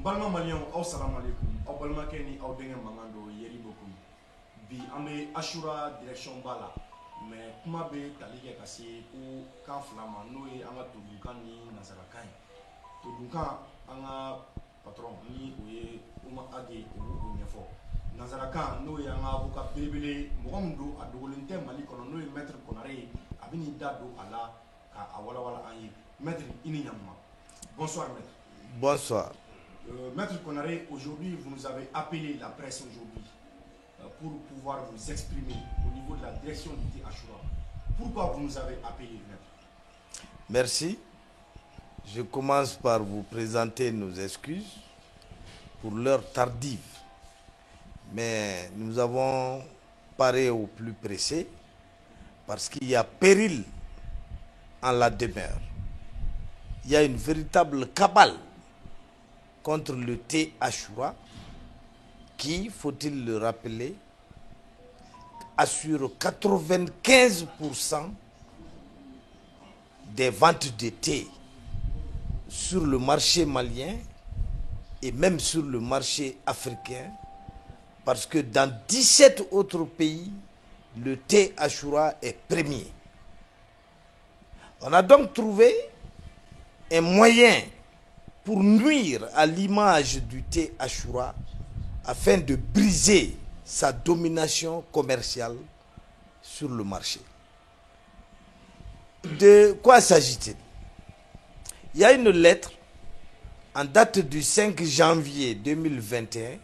Balma Malion, assalamu alaikum. Au Balma Kenny, au Dengue Mangando, Yeri beaucoup. Bi Amé Ashura, direction Bala. Mais comment be Talige Kassi, ou quand Flama, nous et Anga Tudukani, Nazarakan. Tudukan, Anga patron, ni ou Uma Age, ou Nefo. Nazarakan, nous et Anga Avoka Bébélé, Mondo, à Doulente, Malikono, nous et Maître Konare, Abini Dado, Allah, à Awala Ayi. Maître Ininyama. Bonsoir, Maître. Bonsoir. Maître Konare, aujourd'hui, vous nous avez appelé la presse aujourd'hui pour pouvoir vous exprimer au niveau de la direction du thé Ashura. Pourquoi vous nous avez appelé, Maître? Merci. Je commence par vous présenter nos excuses pour l'heure tardive. Mais nous avons paré au plus pressé parce qu'il y a péril en la demeure. Il y a une véritable cabale contre le thé Ashura qui, faut-il le rappeler, assure 95% des ventes de thé sur le marché malien et même sur le marché africain, parce que dans 17 autres pays, le thé Ashura est premier. On a donc trouvé un moyen pour nuire à l'image du thé Ashura afin de briser sa domination commerciale sur le marché. De quoi s'agit-il? Il y a une lettre en date du 5 janvier 2021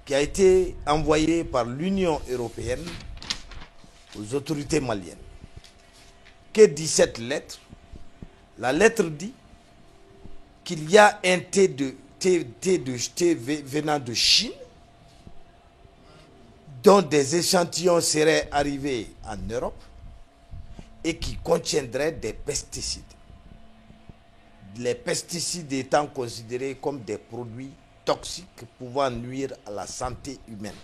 qui a été envoyée par l'Union européenne aux autorités maliennes. Que dit cette lettre? La lettre dit qu'il y a un thé venant de Chine, dont des échantillons seraient arrivés en Europe et qui contiendraient des pesticides. Les pesticides étant considérés comme des produits toxiques pouvant nuire à la santé humaine.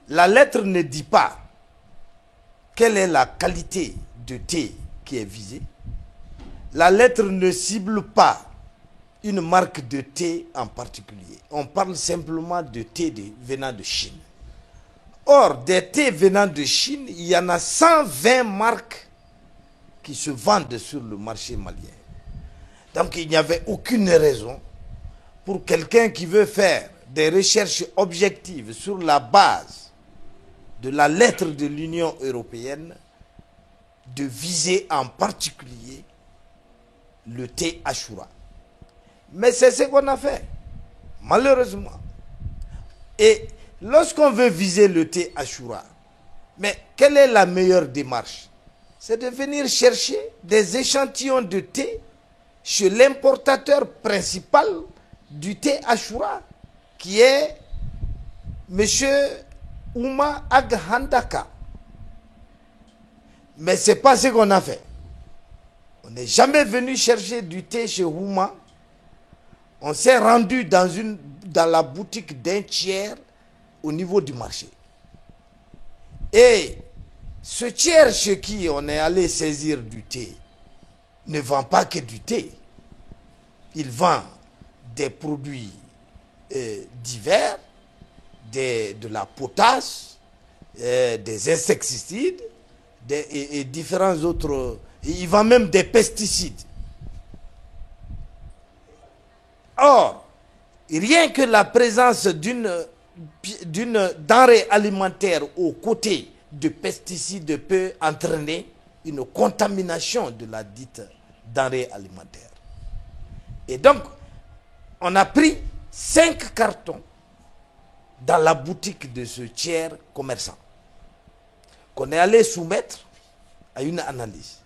La lettre ne dit pas quelle est la qualité de thé qui est visée. La lettre ne cible pas une marque de thé en particulier. On parle simplement de thé venant de Chine. Or, des thés venant de Chine, il y en a 120 marques qui se vendent sur le marché malien. Donc, il n'y avait aucune raison pour quelqu'un qui veut faire des recherches objectives sur la base de la lettre de l'Union européenne de viser en particulier le thé Ashura. Mais c'est ce qu'on a fait, malheureusement. Et lorsqu'on veut viser le thé Ashura, mais quelle est la meilleure démarche? C'est de venir chercher des échantillons de thé chez l'importateur principal du thé Ashura, qui est M. Uma Aghandaka. Mais ce n'est pas ce qu'on a fait. On n'est jamais venu chercher du thé chez Houma. On s'est rendu dans la boutique d'un tiers au niveau du marché. Et ce tiers chez qui on est allé saisir du thé ne vend pas que du thé. Il vend des produits divers, de la potasse, des insecticides et différents autres. Il vend même des pesticides. Or, rien que la présence d'une denrée alimentaire aux côtés de pesticides peut entraîner une contamination de la dite denrée alimentaire. Et donc, on a pris 5 cartons dans la boutique de ce tiers commerçant qu'on est allé soumettre à une analyse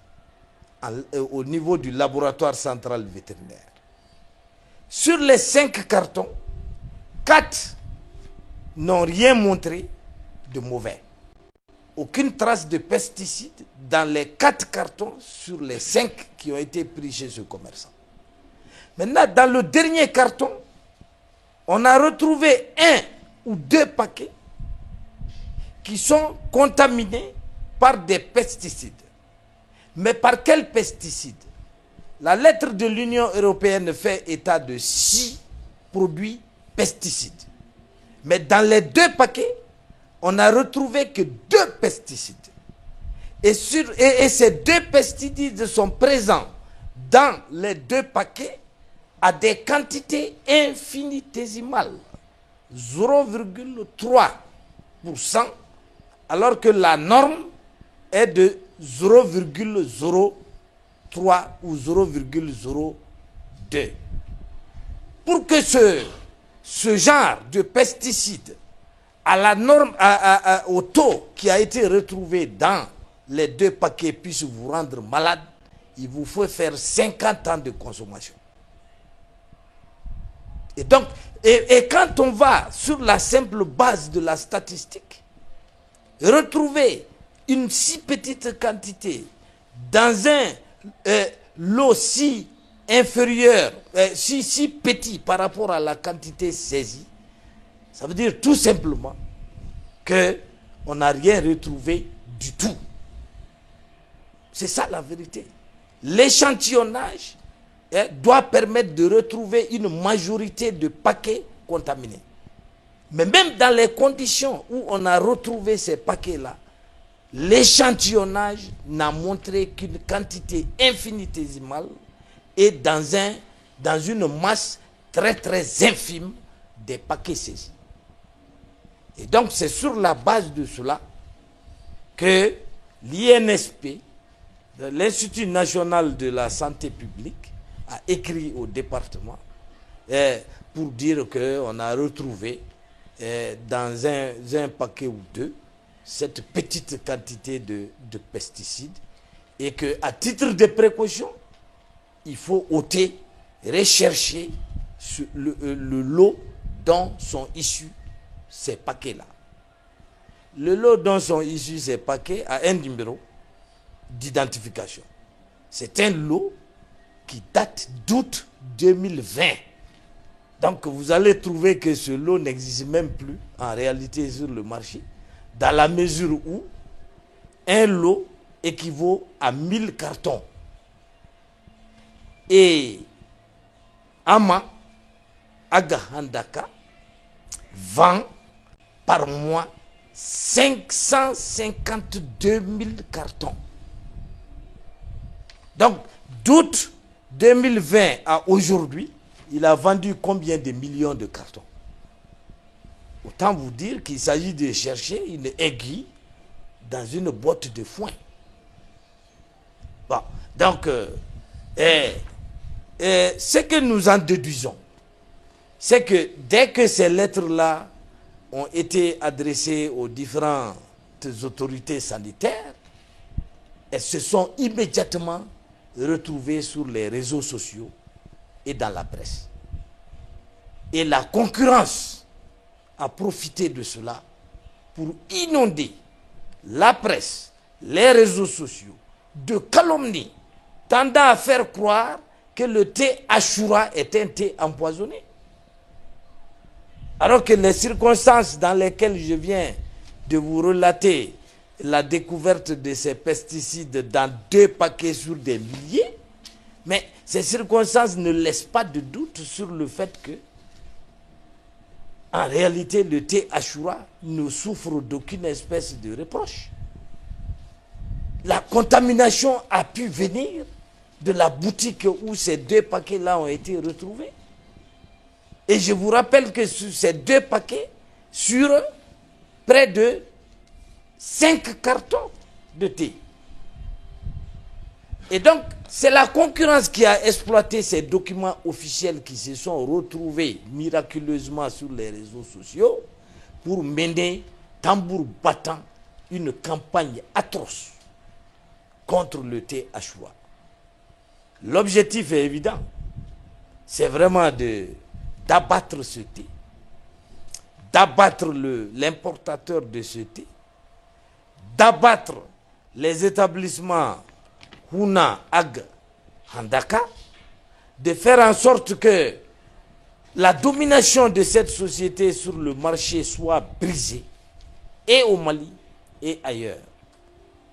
au niveau du laboratoire central vétérinaire. Sur les 5 cartons, 4 n'ont rien montré de mauvais. Aucune trace de pesticides dans les 4 cartons sur les 5 qui ont été pris chez ce commerçant. Maintenant, dans le dernier carton, on a retrouvé 1 ou 2 paquets qui sont contaminés par des pesticides. Mais par quels pesticides? La lettre de l'Union européenne fait état de 6 produits pesticides. Mais dans les 2 paquets, on n'a retrouvé que 2 pesticides. Et ces 2 pesticides sont présents dans les 2 paquets à des quantités infinitésimales, 0,3%, alors que la norme est de 0,03 ou 0,02. Pour que ce genre de pesticides à la norme, au taux qui a été retrouvé dans les 2 paquets puisse vous rendre malade, il vous faut faire 50 ans de consommation. Et donc, et quand on va sur la simple base de la statistique, retrouver une si petite quantité dans un lot si inférieur, si petit par rapport à la quantité saisie, ça veut dire tout simplement qu'on n'a rien retrouvé du tout. C'est ça la vérité. L'échantillonnage doit permettre de retrouver une majorité de paquets contaminés. Mais même dans les conditions où on a retrouvé ces paquets-là, l'échantillonnage n'a montré qu'une quantité infinitésimale et dans une masse très très infime des paquets saisis. Et donc c'est sur la base de cela que l'INSP, l'Institut national de la santé publique, a écrit au département pour dire qu'on a retrouvé dans un paquet ou 2 cette petite quantité de pesticides et qu'à titre de précaution, il faut ôter, rechercher le lot dont sont issus ces paquets-là. Le lot dont sont issus ces paquets a un numéro d'identification. C'est un lot qui date d'août 2020. Donc vous allez trouver que ce lot n'existe même plus en réalité sur le marché, dans la mesure où un lot équivaut à 1000 cartons. Et Ama Aga Handaka vend par mois 552 000 cartons. Donc, d'août 2020 à aujourd'hui, il a vendu combien de millions de cartons? Autant vous dire qu'il s'agit de chercher une aiguille dans une botte de foin. Bon, donc, ce que nous en déduisons, c'est que dès que ces lettres-là ont été adressées aux différentes autorités sanitaires, elles se sont immédiatement retrouvées sur les réseaux sociaux et dans la presse. Et la concurrence a profité de cela pour inonder la presse, les réseaux sociaux de calomnies tendant à faire croire que le thé Ashura est un thé empoisonné. Alors que les circonstances dans lesquelles je viens de vous relater la découverte de ces pesticides dans 2 paquets sur des milliers, mais ces circonstances ne laissent pas de doute sur le fait que, en réalité, le thé Ashura ne souffre d'aucune espèce de reproche. La contamination a pu venir de la boutique où ces 2 paquets-là ont été retrouvés. Et je vous rappelle que sur ces 2 paquets, sur près de 5 cartons de thé. Et donc, c'est la concurrence qui a exploité ces documents officiels qui se sont retrouvés miraculeusement sur les réseaux sociaux pour mener, tambour battant, une campagne atroce contre le thé Ashura. L'objectif est évident. C'est vraiment d'abattre ce thé, d'abattre l'importateur de ce thé, d'abattre les établissements Huna, Ag, Handaka, de faire en sorte que la domination de cette société sur le marché soit brisée, et au Mali et ailleurs.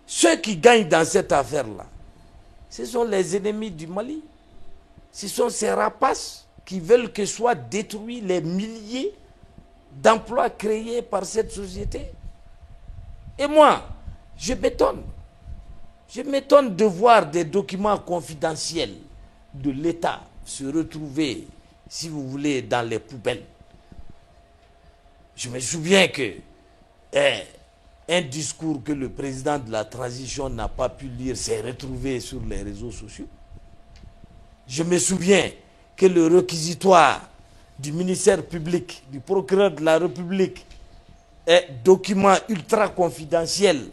Ceux qui gagnent dans cette affaire-là, ce sont les ennemis du Mali, Ce sont ces rapaces qui veulent que soient détruits les milliers d'emplois créés par cette société. Et moi, je m'étonne. Je m'étonne de voir des documents confidentiels de l'État se retrouver, si vous voulez, dans les poubelles. Je me souviens que un discours que le président de la transition n'a pas pu lire s'est retrouvé sur les réseaux sociaux. Je me souviens que le réquisitoire du ministère public, du procureur de la République, est document ultra confidentiel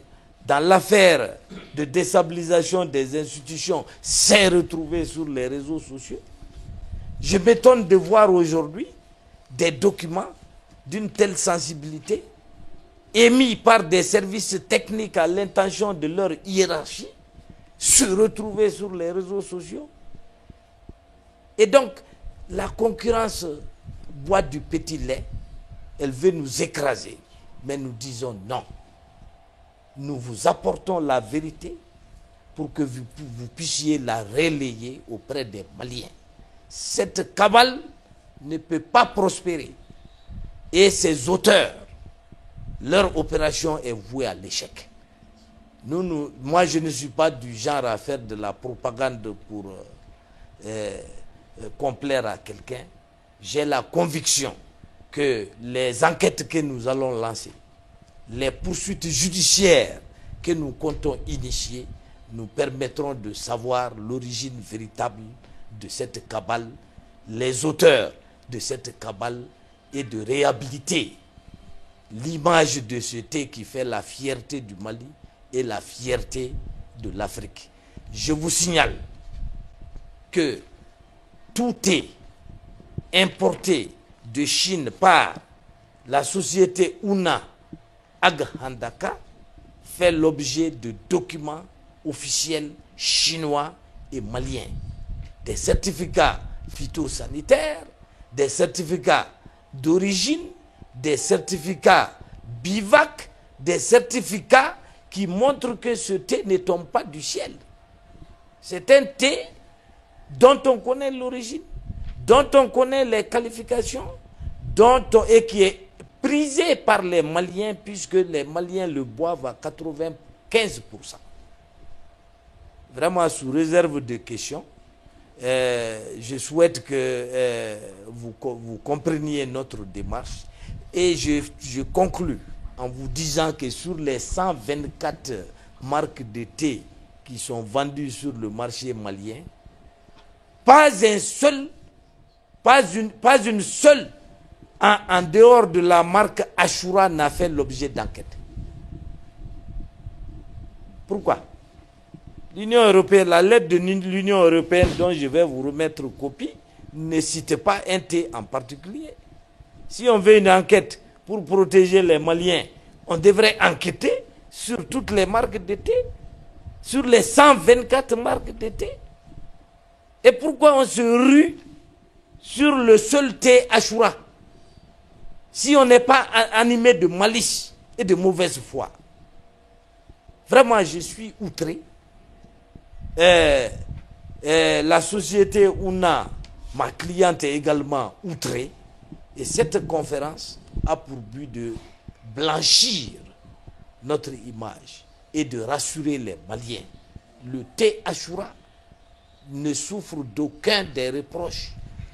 dans l'affaire de déstabilisation des institutions, s'est retrouvé sur les réseaux sociaux. Je m'étonne de voir aujourd'hui des documents d'une telle sensibilité émis par des services techniques à l'intention de leur hiérarchie se retrouver sur les réseaux sociaux. Et donc, la concurrence boit du petit lait, elle veut nous écraser. Mais nous disons non. Nous vous apportons la vérité pour que vous puissiez la relayer auprès des Maliens. Cette cabale ne peut pas prospérer. Et ses auteurs, leur opération est vouée à l'échec. Moi, je ne suis pas du genre à faire de la propagande pour complaire à quelqu'un. J'ai la conviction que les enquêtes que nous allons lancer, les poursuites judiciaires que nous comptons initier, nous permettront de savoir l'origine véritable de cette cabale, les auteurs de cette cabale, et de réhabiliter l'image de ce thé qui fait la fierté du Mali et la fierté de l'Afrique. Je vous signale que tout thé importé de Chine par la société Una Ag-Handaka fait l'objet de documents officiels chinois et maliens. Des certificats phytosanitaires, des certificats d'origine, des certificats bivac, des certificats qui montrent que ce thé ne tombe pas du ciel. C'est un thé dont on connaît l'origine, dont on connaît les qualifications, et qui est prisé par les Maliens, puisque les Maliens le boivent à 95%. Vraiment, sous réserve de questions, je souhaite que vous compreniez notre démarche, et je conclus en vous disant que sur les 124 marques de thé qui sont vendues sur le marché malien, pas une seule en dehors de la marque Ashura n'a fait l'objet d'enquête. Pourquoi? L'Union européenne, la lettre de l'Union européenne dont je vais vous remettre copie, ne cite pas un thé en particulier. Si on veut une enquête pour protéger les Maliens, on devrait enquêter sur toutes les marques de thé, sur les 124 marques de thé. Et pourquoi on se rue sur le seul thé Ashura, si on n'est pas animé de malice et de mauvaise foi? Vraiment, je suis outré. La société Una, ma cliente, est également outrée. Et cette conférence a pour but de blanchir notre image et de rassurer les Maliens. Le thé Ashura ne souffre d'aucun des reproches,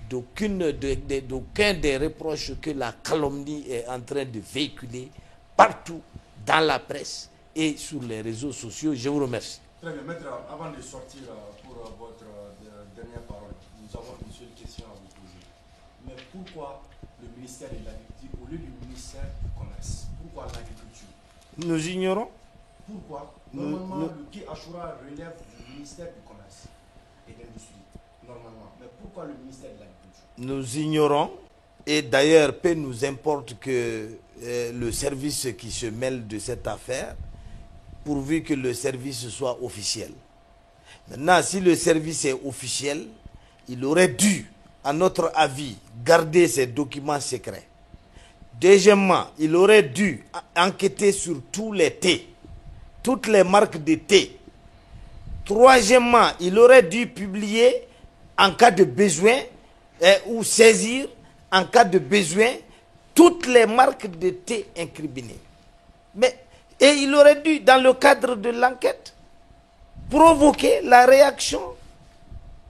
d'aucun des reproches que la calomnie est en train de véhiculer partout dans la presse et sur les réseaux sociaux. Je vous remercie. Très bien, maître, avant de sortir pour votre dernière parole, nous avons une seule question à vous poser. Mais pourquoi le ministère de l'Agriculture au lieu du ministère du Commerce? Pourquoi l'agriculture? Nous ignorons. Pourquoi? Normalement, le thé Ashura relève du ministère du Commerce et de l'Industrie, normalement. Mais pourquoi le ministère de l'Agriculture? Nous ignorons, et d'ailleurs, peu nous importe que le service qui se mêle de cette affaire, pourvu que le service soit officiel. Maintenant, si le service est officiel, il aurait dû, à notre avis, garder ces documents secrets. Deuxièmement, il aurait dû enquêter sur tous les thés, toutes les marques de thé. Troisièmement, il aurait dû publier en cas de besoin ou saisir en cas de besoin toutes les marques de thé incriminées. Et il aurait dû, dans le cadre de l'enquête, provoquer la réaction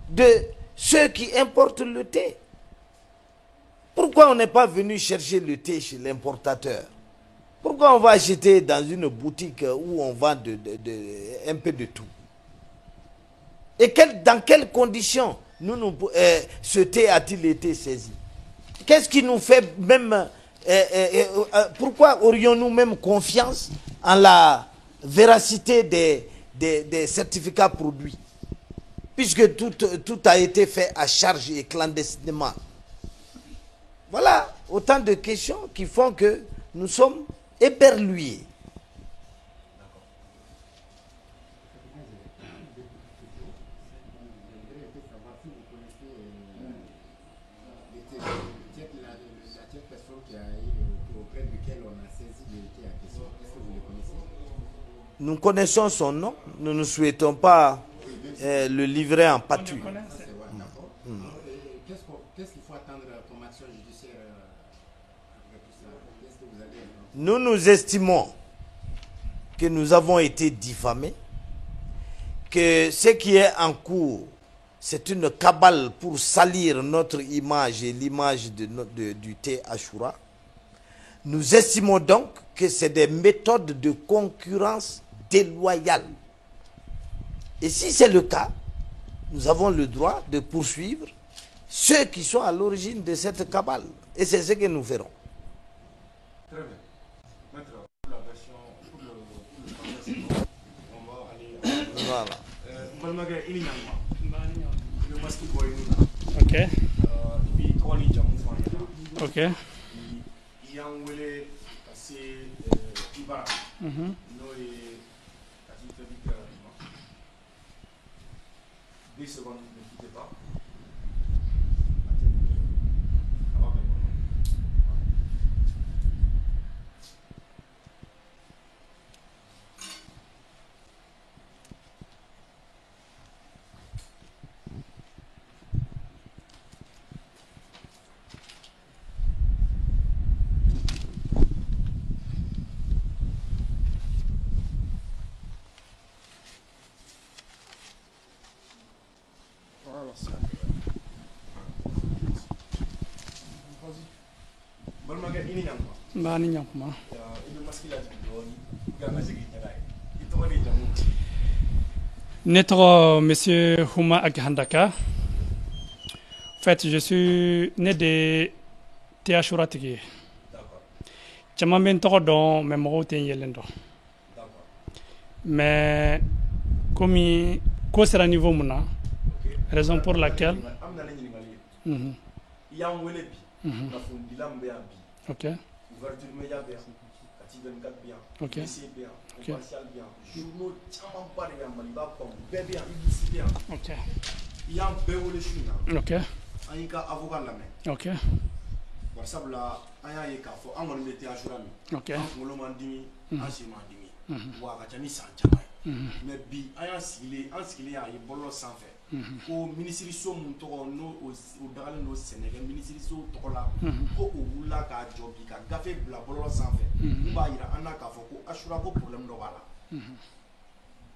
de ceux qui importent le thé. Pourquoi on n'est pas venu chercher le thé chez l'importateur? Pourquoi on va acheter dans une boutique où on vend un peu de tout? Et dans quelles conditions ce thé a-t-il été saisi? Qu'est-ce qui nous fait même... pourquoi aurions-nous même confiance en la véracité des certificats produits? Puisque tout a été fait à charge et clandestinement. Voilà autant de questions qui font que nous sommes éperlués. Nous connaissons son nom, nous ne souhaitons pas le livrer en pâture. Qu'est-ce qu'il faut attendre comme action judiciaire après tout ça? Qu'est-ce que vous allez... Nous estimons que nous avons été diffamés, que ce qui est en cours, c'est une cabale pour salir notre image et l'image du thé Ashura. Nous estimons donc que c'est des méthodes de concurrence déloyale. Et si c'est le cas, nous avons le droit de poursuivre ceux qui sont à l'origine de cette cabale. Et c'est ce que nous ferons. Très bien. Maintenant, pour la version, pour le on va aller... Voilà. Le masque boy nous Ok. et puis trois lignes à Ok. il y a un wele assez Ibarra. Nous et Cathy Fébik. 10 secondes, ne quittez pas. Mbani Nyankuma. Netro, monsieur Huma Aghandaka. En fait, je suis né de Théashura Tigi. Chama ben toko don me mo ten yelendo. Mais comme ko sera niveau muna, raison pour laquelle il y a un wele bi na fundila mbe abi. OK. Ouverture média bien, Cathy 24 bien, OK. lycée bien, OK. commercial bien, journaux chama pas bien, Maliba comme bébé bien, IBC bien. OK. Il y a un béole china. OK. Aïka avocat la main. OK. Sabla aya ye k'a fɔ an kɔni bɛ taa asura min OK. an kunkolo man dimi an sen man dimi wa a ka ca ni san caman ye mais bi an y'an sigilen y'a ye bɔlɔlɔ sanfɛ ko minisiriso min tɔgɔ n'o dagalen don Sɛnɛgɛ minisiriso tɔgɔ la ko o wulila k'a jɔ bi ka gafe bila bɔlɔlɔ sanfɛ mun b'a yira an na k'a fɔ ko asura ko problème dɔ b'a la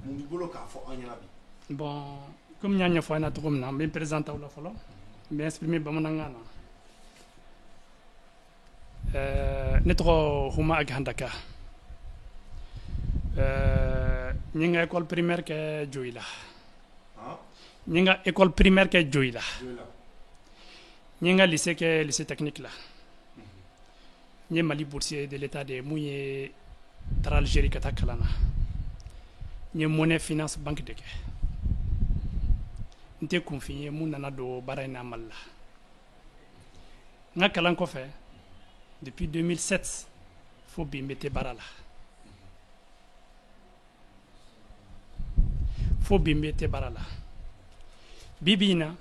mun b'i bolo k'a fɔ an ɲɛna bi. Bon, comme nous avons fait un tour, je vais présenter la follow. Je vais exprimer Bamanangana. Netro Huma Aghandaka. Nous avons école primaire que Joïla. Nous avons école primaire que Joïla. Nous avons lycée que lycée technique là. Nous avons Mali boursier de l'état de Mouye Tralgérie Katakalana. Nous avons monnaie finance banque de. Nte confié mun nana do bara ina malla nga kalan ko fe depuis 2007 fo bi mete bara la fo bi mete bara la bibina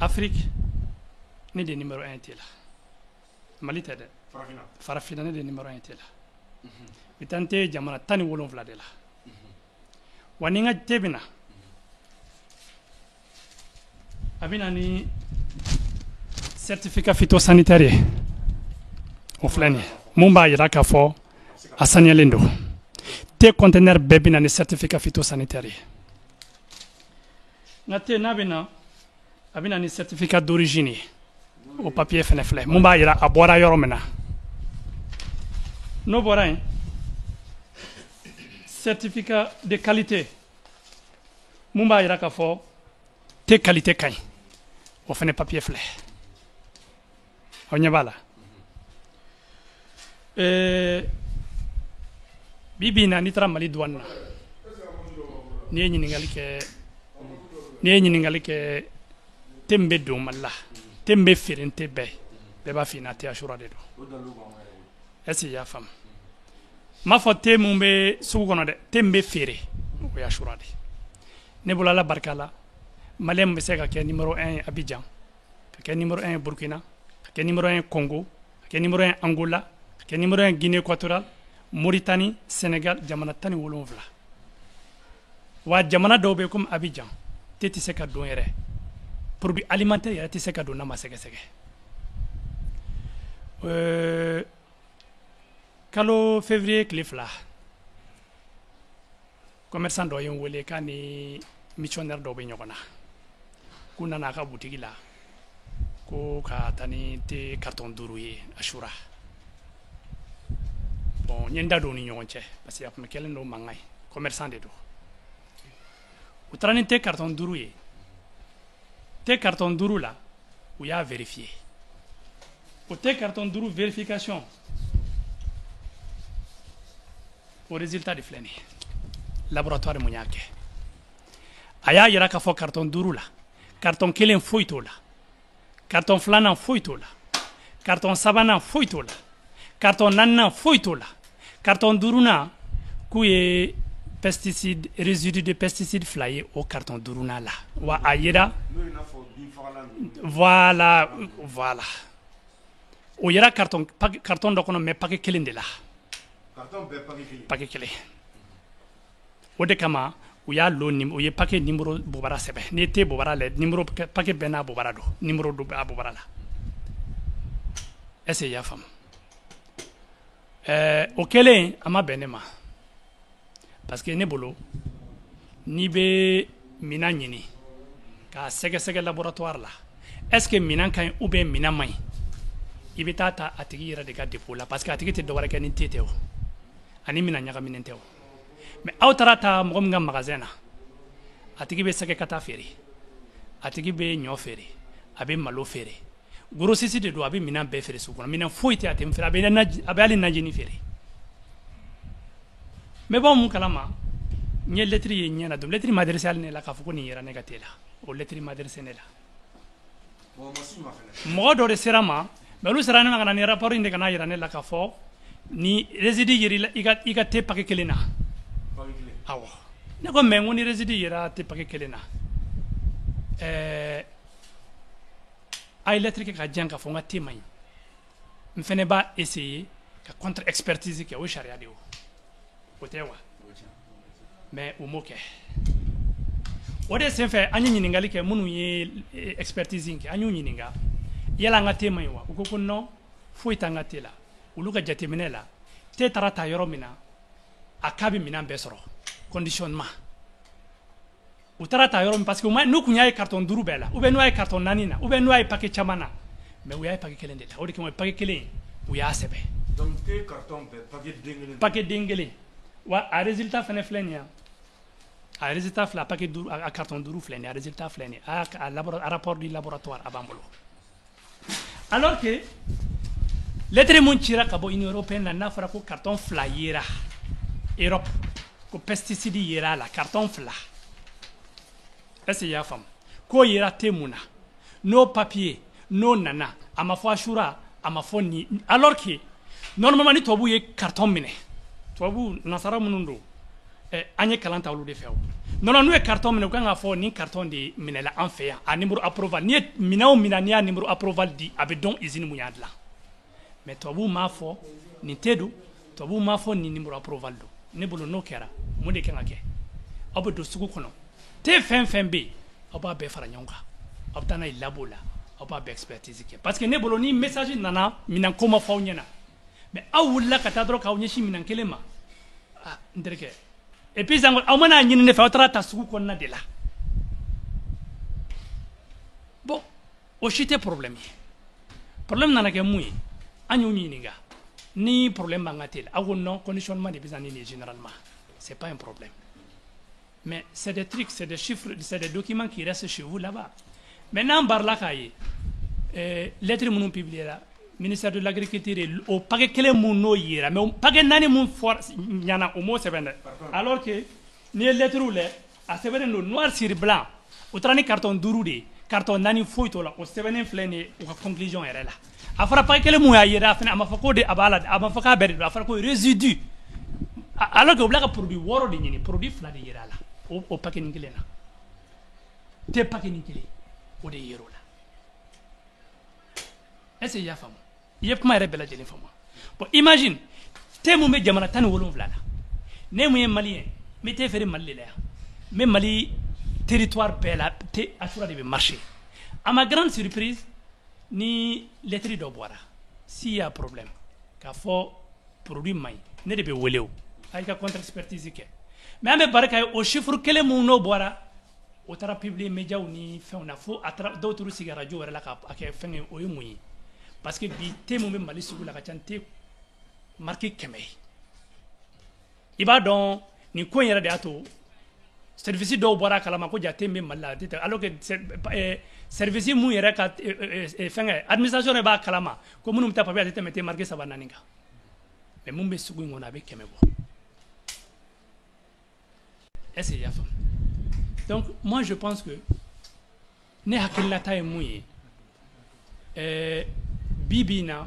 Afrique ne de numéro 1 tela Mali tede farafina ne de numéro 1 tela bitante jamana tani wolon vla de la wani nga tebina abinani certificat phytosanitaire o flani mumba yira ka fo asanyalen do te conteneur bebina ni certificat phytosanitaire ngate nabina abina ni certificat d'origine au papier fenefle mumba yira abora yoromena no bora certificat de qualité mumba yira ka fo te qualité kay o fene papier fle o nyabala bibina ni tra mali douane ni nyini ngalike tembe do malla tembe firente be ba fina te ashura de do esi ya fam ma fo te mumbe sugu kono de tembe fere o ya ashura de ne bulala barkala malem be se ka ke numéro 1 Abidjan ka ke numéro 1 Burkina ka ke numéro 1 Congo ka ke numéro 1 Angola ka ke numéro 1 Guinée équatoriale Mauritanie Sénégal jamana tani wolonvla wa jamana do be comme Abidjan teti se ka don yere produit alimentaire yere ti se ka don na ma sege sege kalo février klifla commerçant do yen wele kani missionnaire do be nyogona kuna na ka boutique la ko ka tani te carton duru ye ashura bon nyenda do ni nyonche parce que apme kelen do mangay commerçant de do utrani te carton duru ye te carton duru la ou ya vérifier au te carton duru vérification au résultat de fleni laboratoire munyake aya yira ka fo carton duru la carton kelen foito la carton flana foito la carton sabana foito la carton nanna foito la carton duruna kuye pesticide résidu de pesticide flyé au carton duruna la wa ayira voilà o yira carton do kono me paquet kelen de la carton be paquet kelen o de kama o ya lo nim o ye paquet numéro bobara sebe ne te bobara le numéro paquet bena bobara do numéro do a bobara la ese ya fam o kelen ama benema parce que ne bolo ni be mina nyini ka sege laboratoire la est-ce que mina kan ou bien mina may ibita atigi yira de ka dépôt la parce que atigi te do wara kan teteo ani mina nyaga minenteo mais autarata mo ngam magasin na atigi be sege kata feri atigi be nyo feri abe malo feri grossiste de do abe mina be feri su kono mina foite atem feri abe ali najini feri mais bon mon kalama nye lettre ye nyana dum lettre madressal ne la ka fuko ni yira negatela o lettre madressal ne la bon masi ma fene mo do de serama mais lu serana ngana ni rapport inde kana yira ne la ka fo ni résidi yiri iga te paquet kelena awo ne ko men woni résidi yira te paquet kelena ay lettre ke ka janga fo ngati may mfene ba essayer ka contre expertise ke o sharia de o tewa mais o moke o de sen fe anyi nyingali ke munu ye expertise ke anyu nyininga yala ngate may wa ko ko no fo itanga tela uluga jatemine la te tarata yoro mina akabi mina besoro conditionnement u tarata yoro parce que moi nous kunya ay carton duru bela ou ben no ay carton nanina ou ben no ay paquet chamana mais u ay paquet kelende la o de ko paquet kelen u ya sebe donc te carton be paquet dengele wa a résultat fene flenia a résultat fla paquet duru a carton duru flenia a résultat flenia a rapport du laboratoire abambolo alors que lettre mon tira kabo Union européenne na fara ko carton fla yera Europe ko pesticide yera la carton fla est-ce ya fam ko yera temuna no papier no nana ama fo ashura ama fo ni alors que normalement ni tobu ye carton mine tobu nasara munundo anye kalanta olu de few non no e carton mine ko nga fo ni carton de mine la en fait a numéro approval ni mina o mina ni a numéro approval di abe don usine munyadla mais tobu mafo ni tedu tobu mafo ni numéro approval do ne bolo no kera mo de kenga ke abo do sugu kono te fen be aba be fara nyonga obtana il labo la oba be expertise ke parce que ne bolo ni message nana minan koma fawnyana mais awulla kata dro ka wonyi minan kelema ah nderke et puis zango awmana nyini ne fa trata suku ko na de la bon o chite problème nana ke muy anyu nyiniga ni problème bangatel awu non conditionnement de bizani généralement c'est pas un problème. Mais c'est des trucs, c'est des chiffres, c'est des documents qui restent chez vous là-bas. Maintenant, Barla Kaye, lettre mon publié là, ministère de l'Agriculture, au paquet que les mouno yera, mais au paquet nani mon fort, il y en a au moins 7. Alors que, ni lettre ou les, à 7 noir sur blanc, au trani carton douroudé, carton nani fouille là, au 7 flené, ou conclusion est là. Afra paquet que les mouya yera, à ma fako de abalade, à ma faka berde, à fako résidu. Alors que vous avez produit woro de nyini produit fla de yera la au paquet ngile na te paquet ngile o de yero la est-ce ya famo yep kuma rebela jeli famo bon imagine te mu me jamana tan wolon vla la ne mu malien me te fere malli la mais Mali territoire bela te assura de marché à ma grande surprise ni lettre do boira s'il y a problème ka fo produit may ne de be wolew ay ka contre expertise ke mais ambe baraka o chiffre kele mu no boira o tara publier média ni fona fo atra d'autres siga radio wala ka ak fenge o yumuyi parce que bi te mu Mali sugu la ka chante marqué kemé iba don ni ko yera de ato service do boira kala ma ko jate me Mali tete alors que service mu yera ka fenge administration e ba kala ma ko munum ta papier tete mete marqué sabananinga mais mun be sugu ngona be kemé bo. Est-ce qu'il y a femme? Donc, moi, je pense que ne hakilata e mouye bibina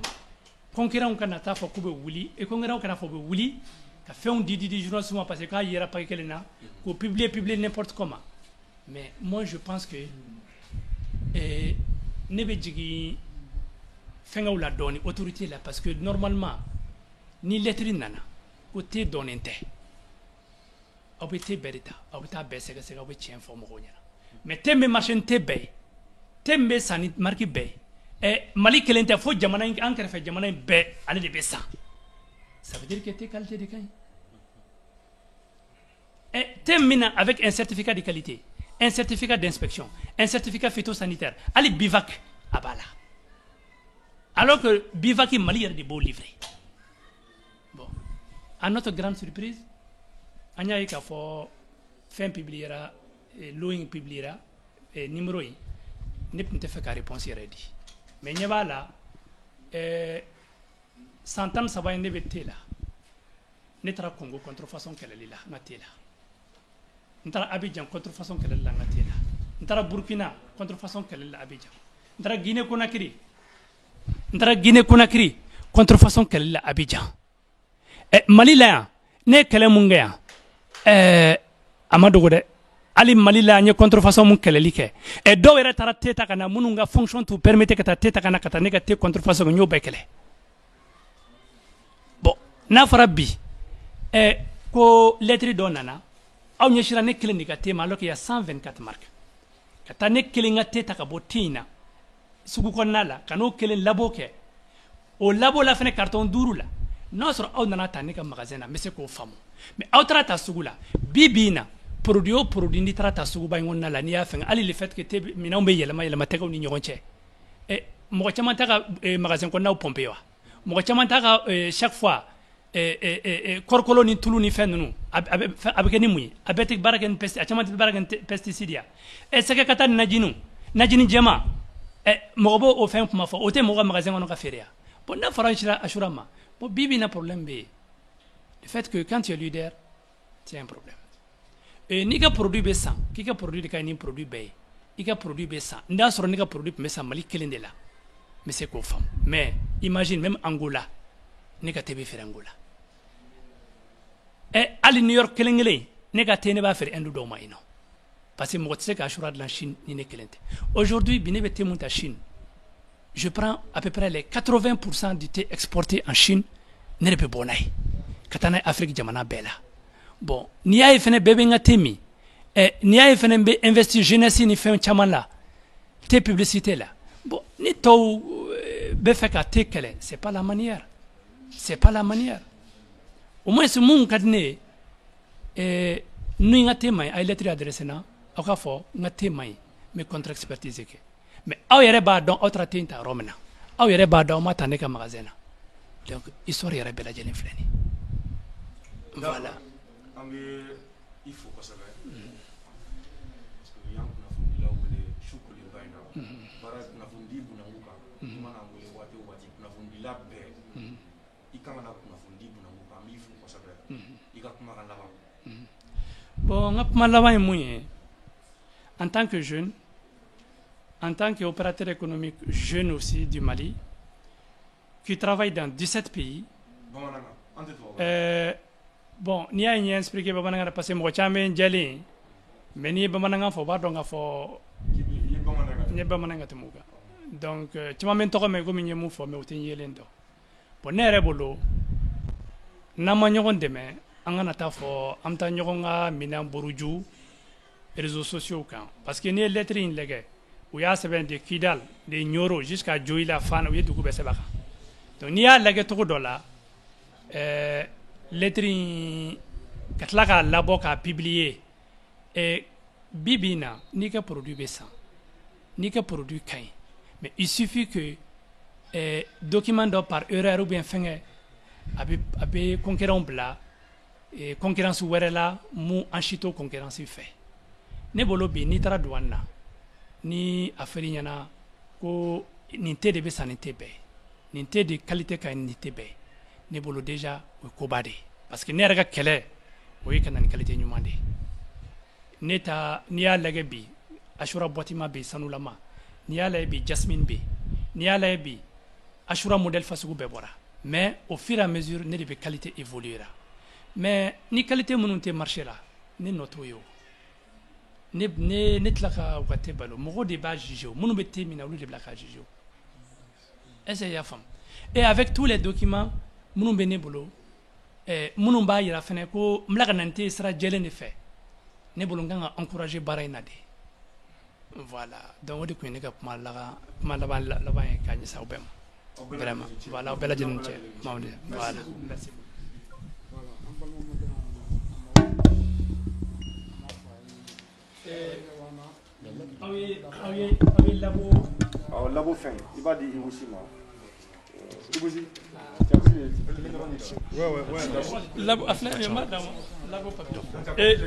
concurrent kana ta fo kube wuli et concurrent kana fo be wuli ka fait un didi journal souvent parce que quand il y a pas quelqu'un ko publier n'importe comment. Mais moi, je pense que ne be jigi fenga ou la donne autorité là parce que normalement ni lettre nana côté donnente obité berita obita besega sega obi chien fo mo gonyana mais tembe machine tebe tembe sanit marki be Mali kelente fo jamana encre fait jamana be ale de besa ça veut dire que t'es qualité de caille et termine avec un certificat de qualité, un certificat d'inspection, un certificat phytosanitaire allez bivac à bala alors que bivac est Mali de beaux livrés. Bon, à notre grande surprise anya yi ka fo fin publiera loing publiera numéro yi nepp nte fe ka réponse ready mais nyaba la santan sabay ne betela netra Congo contrefaçon keleli la ngatela ntara Abidjan contrefaçon keleli la ngatela ntara Burkina contrefaçon keleli la Abidjan ntara Guinée Conakry contrefaçon keleli la Abidjan Mali la ne kele munga Amadou de Ali Mali la nye contrefaçon mun keleli ke e do wera tara teta kana mununga fonction to permettre que ta teta kana kata négative contrefaçon nyo bekele bon na farabi ko lettre donana aw nye shira ne kele négative alors qu'il y a 124 marques kata ne kele ngate ta ka botina sugu konnala kano kele labo ke o labo la fene carton duru la non sur aw nana ta ne ka magasin na mais c'est ko famu mais aw trata sugula bibina produit ni trata sugu bay ngonna la ni ya fen ali le fait que te mina umbe yelama te ko ni ñogonche mo chama ta ka magasin ko naw pompe wa mo chama ta ka chaque fois korkolo ni tulu ni fen nu avec ni muy abete baraken pesti chama baraken pesticide e seke kata najini jama mo bo o fen kuma fo o te mo magasin ko ka feria bon na faranchira ashurama bon bibi na problème be le fait que quand tu es leader c'est un problème ni ka produit be san ki ka produit de ka ni produit be i ka produit be san nda soro ni ka produit be san Mali kelen de la mais c'est ko fam mais imagine même Angola ni ka tebe faire Angola ali New York kelen ngele ni ka tene ba faire endu do ma ino parce que mo tse ka ashura de la Chine ni ne kelente aujourd'hui bine be temu ta Chine je prends à peu près les 80% du thé exporté en Chine ne peut bonai katana Afrique jamana bela bon ni ay fene bebe nga temi ni ay fene be investir jeunesse ni fe chamala tes publicités là. Bon, ni to befeka te kele, c'est pas la manière. C'est pas la manière. Au moins ce monde cadné nous ngate mai ay lettre adresse na aka fo ngate mai mais contre expertise ke. Mais aw yere ba don autre tinta romna. Aw yere ba don mata ne ka magasin. Donc histoire yere bela jeni fleni. Voilà. Il faut pas savoir. Parce que yang na fundi la wole shukuli baina. Bara na fundi bunanguka. Mana ngole wate wati na fundi la be. Ikanga na fundi bunanguka mi fu pas savoir. Ika kuma kan lava. Bon, ngap malava mouye. En tant que jeune, en tant qu'opérateur économique jeune aussi du Mali, qui travaille dans 17 pays. Bon, ni a expliqué bamananga parce que mo chamé jali mais ni bamananga fo ba donga fo ni bamananga temuga. Donc tu m'amènes to me comme nyemu fo me otin yelendo. Bon nere bolo na ma nyogon deme angana ta fo amta nyogonga mina boruju réseaux sociaux kan parce que ni lettre in lege ou ya seben de Kidal de Nyoro jusqu'à Joila fan ou yedugo be sebaka. Donc ni a lege to dola lettre katlaka labo ka publier et bibina ni ka produit besan ni ka produit kain mais il suffit que document do par erreur ou bien fenge abi concurrent bla et concurrence werela mu anchito concurrence fait ne bolo bi ni tara douane ni affaire nyana ko ni te de besan ni te be ni te de qualité ka ni te be ne bolo déjà ko bade parce que ne raga kele o yi kana ni qualité nyumande neta ni ya lage bi ashura botima bi sanulama ni ya lage bi jasmine bi ni ya lage bi ashura modèle fasugu be bora mais au fur et à mesure ne de qualité évoluera mais ni qualité mununte marché là ni noto yo ne tlaka wate balo mo de ba jijo munu be temina lu de blaka jijo est-ce ya femme et avec tous les documents munu be ne bolo munu ba yira fene ko mlaka nante sera jele ne fait ne bolo nganga encourager baray na de voilà donc on dit que ne ka malaga malaba laba ka ni sa obem vraiment voilà obela jenu che mawde voilà merci labo fin il va dire aussi moi labo afna madame labo papier et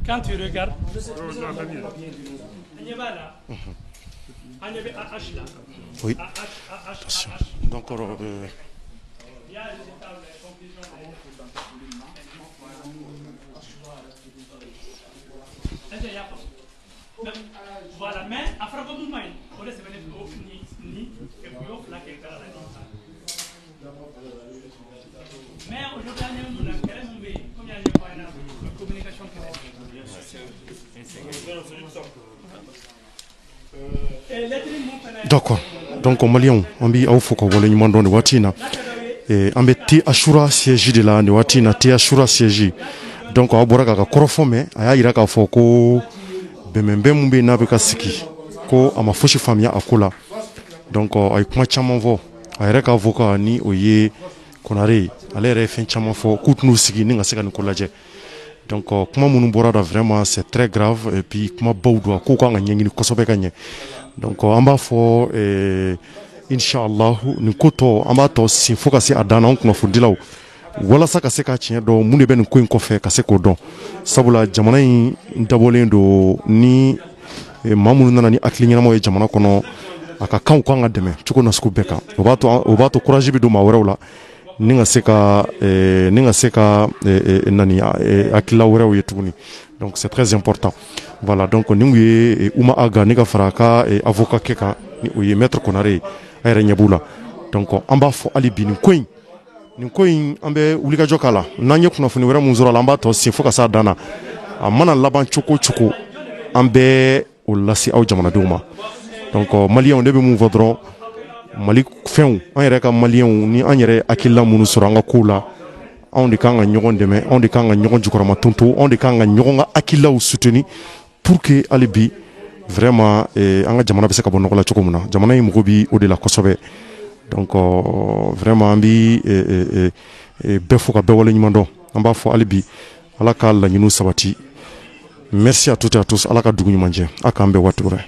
quand tu regardes oui attention donc voilà mais après comme nous on laisse venir ni et puis on la mais aujourd'hui on a comme il y a une communication d'accord donc Maliens on bi aw foko wala ñu mandon de watina et ambe ti ashura siège de la ne watina ti ashura siège donc aw boraka ka korofome aya ira ka foko bemembe mumbe na be ka siki ko ama foshi famia akula donc ay kuma chama vo ay reka avoka ni oye konare ale re fin chama fo kutnu siki ni ngaseka ni kolaje donc kuma munu borada vraiment c'est très grave et puis kuma bawdo ko ko nga nyengini kosobe kanye donc amba fo inshallah ni koto amba to si focus adana on fundilaw wala saka seka tiɲɛ dɔ mun de bɛ nin ko in kɔfɛ ka se k'o dɔn sabula jamana in dabɔlen don ni maa minnu nana ni hakili ɲɛnamaw ye jamana kɔnɔ a ka kanw kan ka dɛmɛ cogo na sugu bɛɛ kan o b'a to courage bɛ don maa wɛrɛw la ni ka se ka nani hakilila wɛrɛw ye tuguni donc c'est très important voilà donc ni kun ye Ouma Aga ne ka fara a ka avocat kɛ kan ni o ye maître Konare a yɛrɛ ɲɛ b'u la donc an b'a fɔ hali bi nin ko in nin ko in an bɛ wulikajɔ k'a la n'an ye kunnafoni wɛrɛ mun sɔrɔ a la an b'a tɔ sen fo ka s'a dan na a mana laban cogo o cogo an bɛ o lase aw jamanadenw ma donc maliyɛnw ne bɛ mun fɔ dɔrɔn mali fɛnw an yɛrɛ ka maliyɛnw ni an yɛrɛ hakilila minnu sɔrɔ an ka kow la anw de kan ka ɲɔgɔn dɛmɛ anw de kan ka ɲɔgɔn jukɔrɔma tonto anw de kan ka ɲɔgɔn ka hakililaw soutenir pour que hali bi vraiment an ka jamana bɛ se ka bɔ nɔgɔ la cogo min na jamana in mago bi o de la kosɛbɛ donc vraiment an bi bɛɛ fo ka bɛɛ wale ɲuman dɔn an b'a fɔ hali bi ala ka laɲiniw sabati merci à toutes et à tous ala ka dugu ɲuman jɛ a k'an bɛɛ waati wɛrɛ